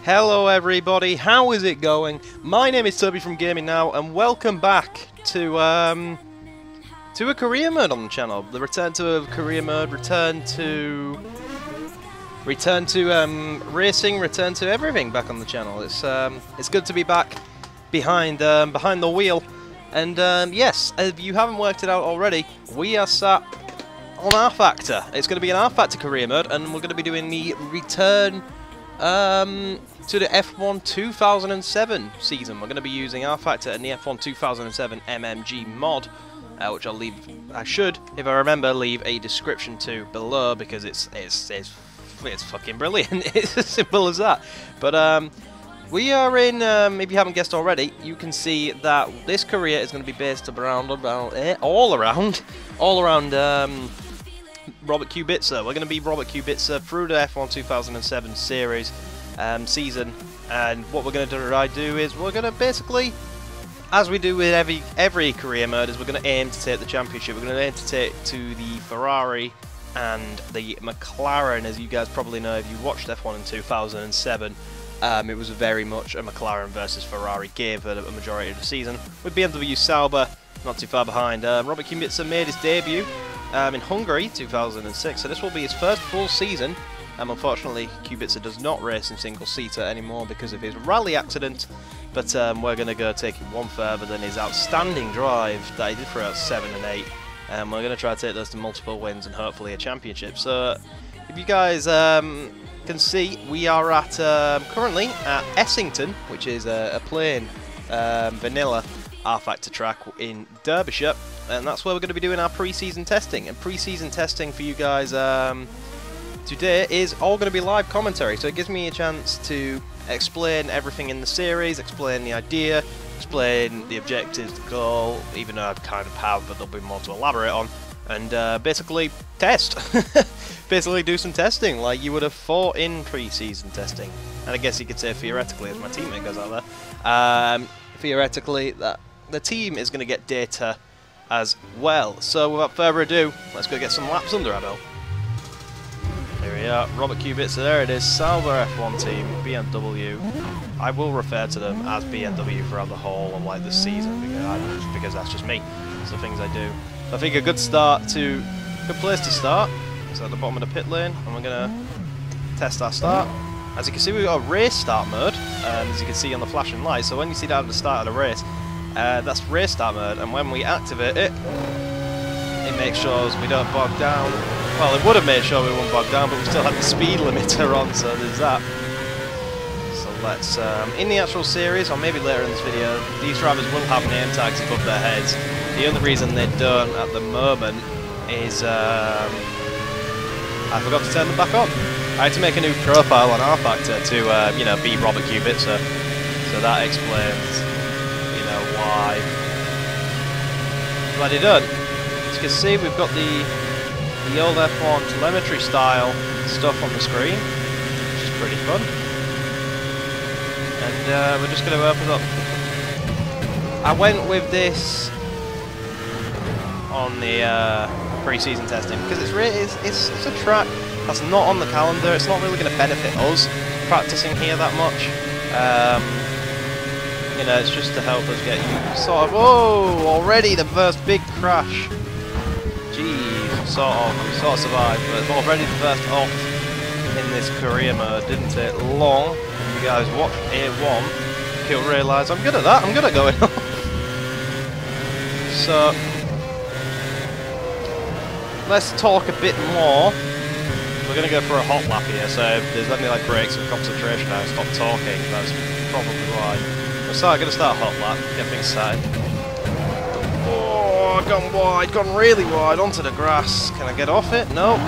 Hello everybody, how is it going? My name is Toby from Gaming Now, and welcome back to a career mode on the channel. The return to a career mode, return to racing, return to everything back on the channel. It's good to be back behind the wheel. And yes, if you haven't worked it out already, we are sat on rFactor. It's going to be an rFactor career mode, and we're going to be doing the return to the F1 2007 season. We're going to be using rFactor and the F1 2007 MMG mod, which I should, if I remember, leave a description to below, because it's fucking brilliant. It's as simple as that. But we are in, if you haven't guessed already, you can see that this career is going to be based around all around Robert Kubica. We're going to be Robert Kubica through the F1 2007 series season, and what we're going to do is we're going to basically, as we do with every career mode, is we're going to aim to take the championship. We're going to aim to take to the Ferrari and the McLaren. As you guys probably know if you watched F1 in 2007, it was very much a McLaren versus Ferrari game for a majority of the season, with BMW Sauber not too far behind. Robert Kubica made his debut in Hungary 2006, so this will be his first full season. Unfortunately, Kubica does not race in single-seater anymore because of his rally accident, but we're going to go take it one further than his outstanding drive that he did throughout 7 and 8, and we're going to try to take those to multiple wins and hopefully a championship. So, if you guys can see, we are at currently at Essington, which is a plain vanilla rFactor track in Derbyshire, and that's where we're going to be doing our pre-season testing. And pre-season testing for you guys today is all going to be live commentary, so it gives me a chance to explain everything in the series, explain the idea, explain the objectives, the goal, even though I kind of have, but there'll be more to elaborate on, and basically test. Basically do some testing like you would have thought in pre-season testing. And I guess you could say theoretically, as my teammate goes out there, theoretically that the team is going to get data as well. So without further ado, let's go get some laps under our belt. Here we are, Robert Kubica, there it is, Sauber F1 team, BMW. I will refer to them as BMW throughout the whole of like the season, because that's just me. It's the things I do. So I think a good place to start is at the bottom of the pit lane, and we're going to test our start. As you can see, we've got a race start mode, as you can see on the flashing light. So when you see that at the start of the race, that's race start mode, and when we activate it, it makes sure we don't bog down. Well, it would have made sure we wouldn't bog down, but we still had the speed limiter on, so there's that. So let's, in the actual series, or maybe later in this video, these drivers will have name tags above their heads. The only reason they don't at the moment is, I forgot to turn them back on. I had to make a new profile on rFactor to, you know, be Robert Kubica, so that explains, you know, why. Bloody done. As you can see, we've got the old F1 telemetry style stuff on the screen, which is pretty fun. And we're just going to open up. I went with this on the pre-season testing because it's a track that's not on the calendar. It's not really going to benefit us practicing here that much. You know, it's just to help us get you sort of. Oh, already the first big crash. Jeez, sort of survived, but already the first off in this career mode. Didn't take long. You guys watch A1, you'll realise I'm good at that. I'm good at going off. So let's talk a bit more. We're going to go for a hot lap here, so if there's any like breaks of concentration, I stop talking. That's probably why. I'm going to start a hot lap, get things started. Oh, gone wide, gone really wide onto the grass. Can I get off it? No.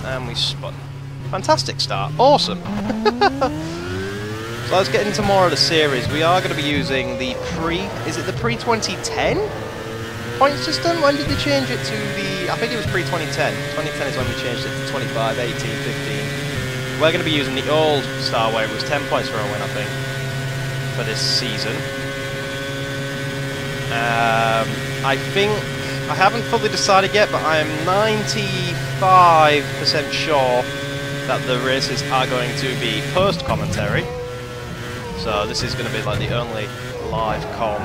And we spun. Fantastic start. Awesome. So let's get into more of the series. We are going to be using the is it the pre-2010 point system? When did they change it to the, I think it was pre-2010. 2010 is when we changed it to 25, 18, 15. We're going to be using the old style where it was 10 points for a win, I think, for this season. I think, I haven't fully decided yet, but I am 95% sure that the races are going to be post-commentary. So this is going to be like the only live com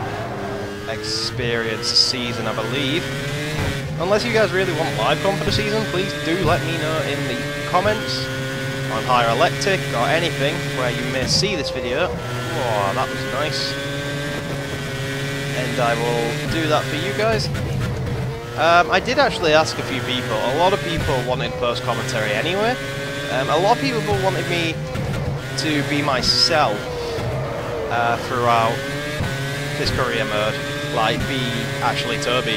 experience season, I believe. Unless you guys really want live com for the season, please do let me know in the comments on Higher Electric or anything where you may see this video. Oh, that was nice. And I will do that for you guys. I did actually ask a few people. A lot of people wanted post commentary anyway. A lot of people wanted me to be myself throughout this career mode, like be actually Toby.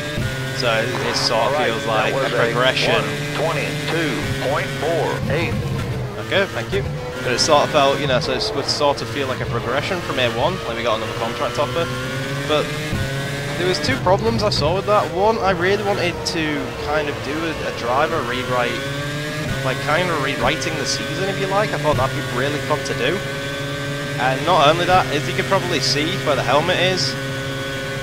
So it sort of feels like a progression. 22.48. Okay, thank you. But it sort of felt, you know, so it would sort of feel like a progression from A1, like we got another contract offer. But there was two problems I saw with that. One, I really wanted to kind of do a driver rewrite, like kind of rewriting the season, if you like. I thought that'd be really fun to do. And not only that, as you can probably see where the helmet is,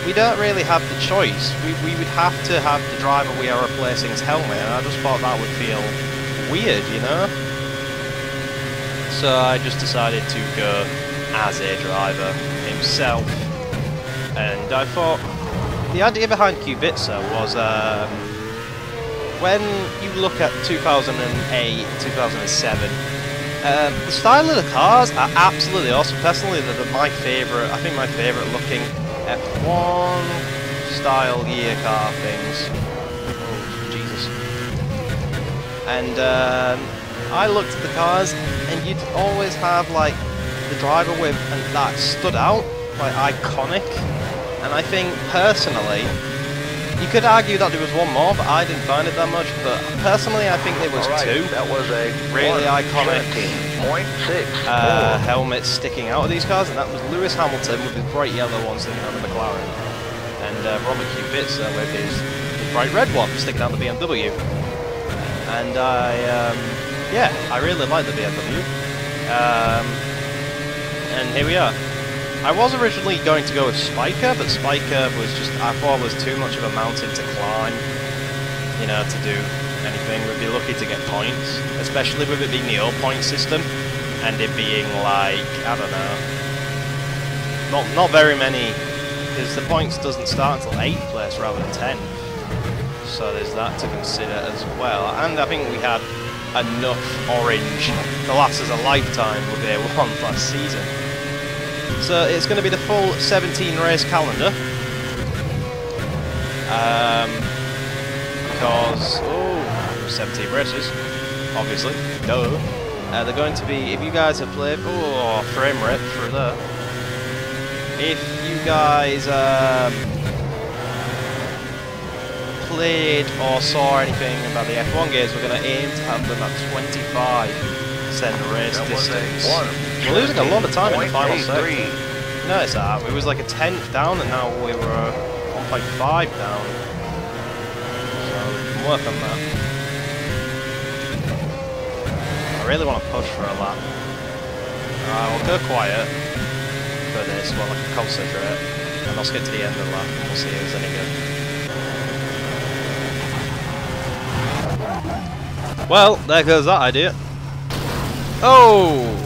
we don't really have the choice. We would have to have the driver we are replacing his helmet, and I just thought that would feel weird, you know? So I just decided to go as a driver himself. And I thought the idea behind Kubica was when you look at 2008, 2007, the style of the cars are absolutely awesome. Personally, they're my favourite, I think my favourite looking F1 style year car things. Oh, Jesus. And I looked at the cars, and you'd always have like the driver with and that stood out, like iconic. And I think personally, you could argue that there was one more, but I didn't find it that much. But personally, I think there was two. That was a really iconic helmets sticking out of these cars, and that was Lewis Hamilton with his bright yellow one sticking out of the McLaren, and Robert Kubica with his bright red one sticking out of the BMW. And yeah, I really like the BMW. And here we are. I was originally going to go with Spiker, but Spiker was just, I thought was too much of a mountain to climb, you know, to do anything. We'd be lucky to get points, especially with it being the old point system, and it being like, I don't know, not very many, because the points doesn't start until 8th place rather than 10th. So there's that to consider as well. And I think we had enough orange to last us a lifetime with A1 last season. So it's going to be the full 17 race calendar. Because, 17 races, obviously, duh. They're going to be, if you guys have played, frame rate for that. If you guys played or saw anything about the F1 games, we're going to aim to have them at 25% race distance. We're losing a lot of time in the final sector. Notice that, it was like a 10th down and now we were 1.5 down. So we can work on that. I really want to push for a lap. I'll go quiet for this while I can concentrate, and I'll skip to the end of the lap and we'll see if it's any good. Well, there goes that idea. Oh!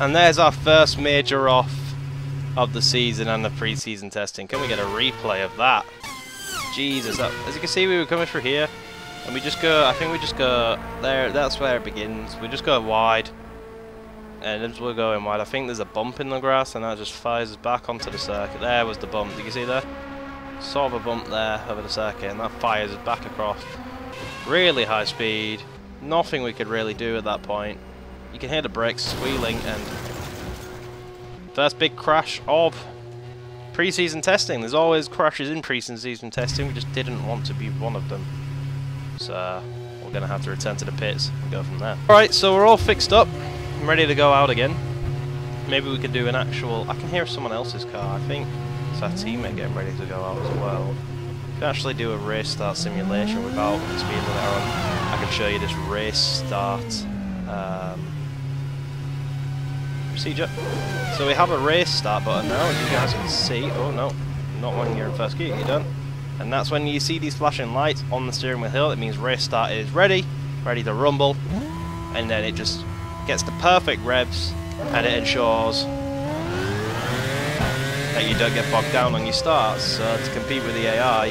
And there's our first major off of the season and the pre-season testing. Can we get a replay of that? Jesus, as you can see, we were coming through here, and we just go, I think we just go there, that's where it begins. We just go wide, and as we're going wide, I think there's a bump in the grass, and that just fires us back onto the circuit. There was the bump, did you see there? Sort of a bump there over the circuit, and that fires us back across. Really high speed, nothing we could really do at that point. You can hear the brakes squealing, and first big crash of pre-season testing. There's always crashes in pre-season testing, we just didn't want to be one of them. So we're going to have to return to the pits and go from there. Alright, so we're all fixed up. I'm ready to go out again. Maybe we could do an actual... I can hear someone else's car, I think. It's our teammate getting ready to go out as well. We can actually do a race start simulation without the speed limit on. I can show you this race start procedure. So we have a race start button now, as you guys can see. Oh no, not when you're in first gear, you're done. And that's when you see these flashing lights on the steering wheel hill. It means race start is ready to rumble. And then it just gets the perfect revs, and it ensures that you don't get bogged down on your starts. So to compete with the AI,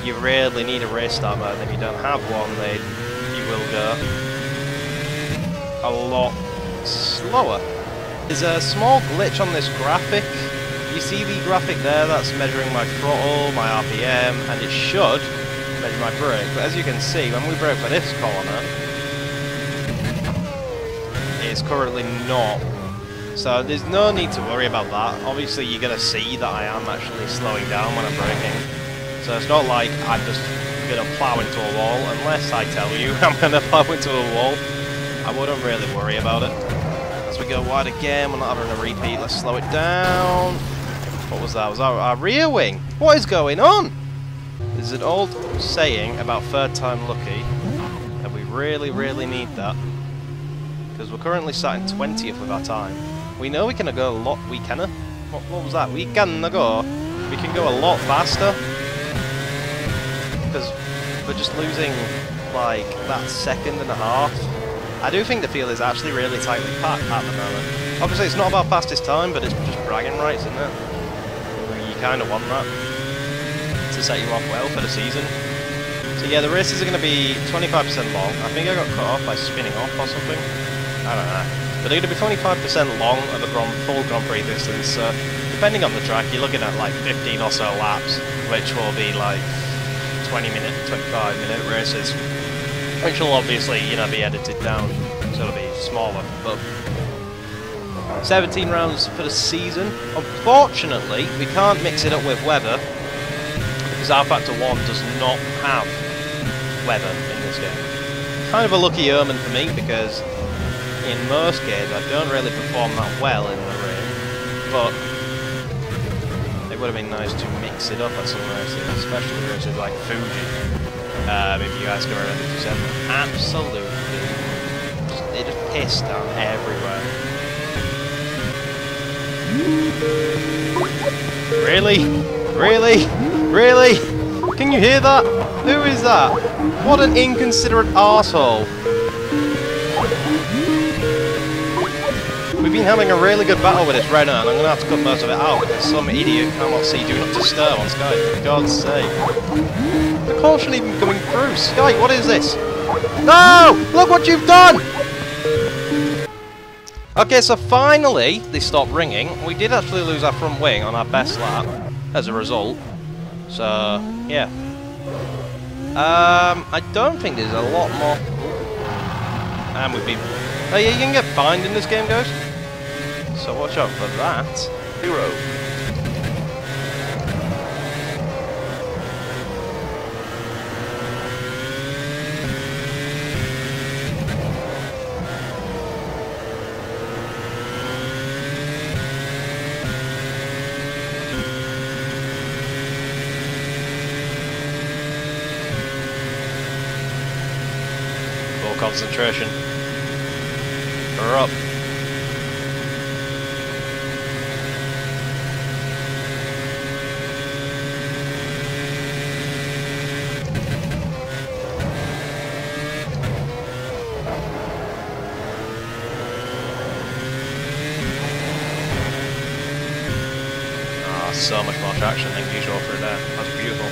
you really need a race start mode, and if you don't have one, then you will go a lot slower. There's a small glitch on this graphic. You see the graphic there, that's measuring my throttle, my RPM, and it should measure my brake. But as you can see, when we brake for this corner, it's currently not. So there's no need to worry about that. Obviously you're going to see that I am actually slowing down when I'm braking. So it's not like I'm just going to plough into a wall. Unless I tell you I'm going to plough into a wall, I wouldn't really worry about it. As we go wide again, we're not having a repeat. Let's slow it down. What was that? Was that our rear wing? What is going on? There's an old saying about third time lucky, and we really, really need that. Because we're currently sat in 20th with our time. We know we can go a lot. We can. What was that? We can go. We can go a lot faster. Because we're just losing like that second and a half. I do think the field is actually really tightly packed at the moment. Obviously it's not about fastest time, but it's just bragging rights, isn't it? You kind of want that to set you off well for the season. So yeah, the races are going to be 25% long. I think I got cut off by spinning off or something. I don't know. But they're going to be 25% long of a full Grand Prix distance. So depending on the track, you're looking at like 15 or so laps, which will be like 20-minute, 25-minute races, which will obviously, you know, be edited down, so it'll be smaller. But 17 rounds for the season. Unfortunately, we can't mix it up with weather because rFactor 1 does not have weather in this game. Kind of a lucky omen for me because in most games I don't really perform that well in the rain, but it would have been nice to mix it up at some races, especially races like Fuji. If you guys can remember 27, absolutely, they just pissed down everywhere. Really? Really? Really? Can you hear that? Who is that? What an inconsiderate arsehole. We've been having a really good battle with this Renault, and I'm going to have to cut most of it out because some idiot cannot see Do Not Disturb on Skype, for God's sake. The call shouldn't even be coming through. Skype, what is this? No! Look what you've done! Okay, so finally they stopped ringing. We did actually lose our front wing on our best lap as a result. So, yeah. I don't think there's a lot more. And we've been... Oh yeah, you can get fined in this game, guys. So watch out for that. 0. Full concentration. We're up. So much more traction than usual through there. That's beautiful.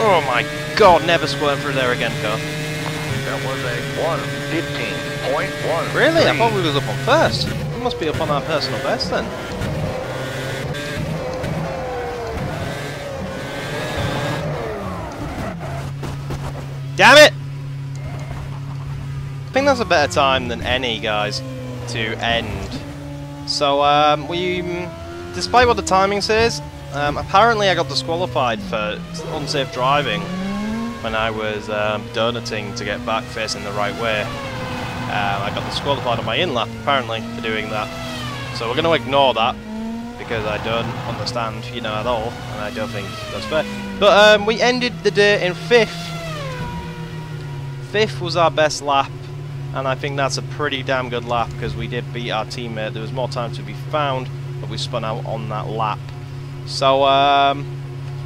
Oh my God, never squirm through there again, car. That was a 1:15.1. Really? I thought we was up on first. We must be up on our personal best then. Damn it! I think that's a better time than any, guys, to end. So, despite what the timing says, apparently I got disqualified for unsafe driving when I was donating to get back facing the right way. I got disqualified on my in-lap, apparently, for doing that. So we're going to ignore that, because I don't understand, you know, at all, and I don't think that's fair. But we ended the day in 5th. 5th was our best lap. and I think that's a pretty damn good lap because we did beat our teammate. There was more time to be found, but we spun out on that lap. So,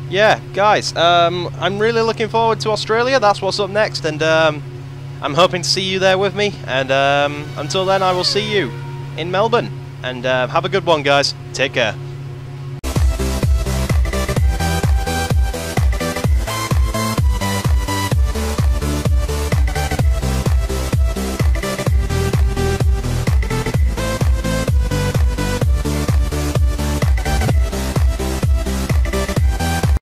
yeah, guys, I'm really looking forward to Australia. That's what's up next, and I'm hoping to see you there with me. And until then, I will see you in Melbourne. And have a good one, guys. Take care.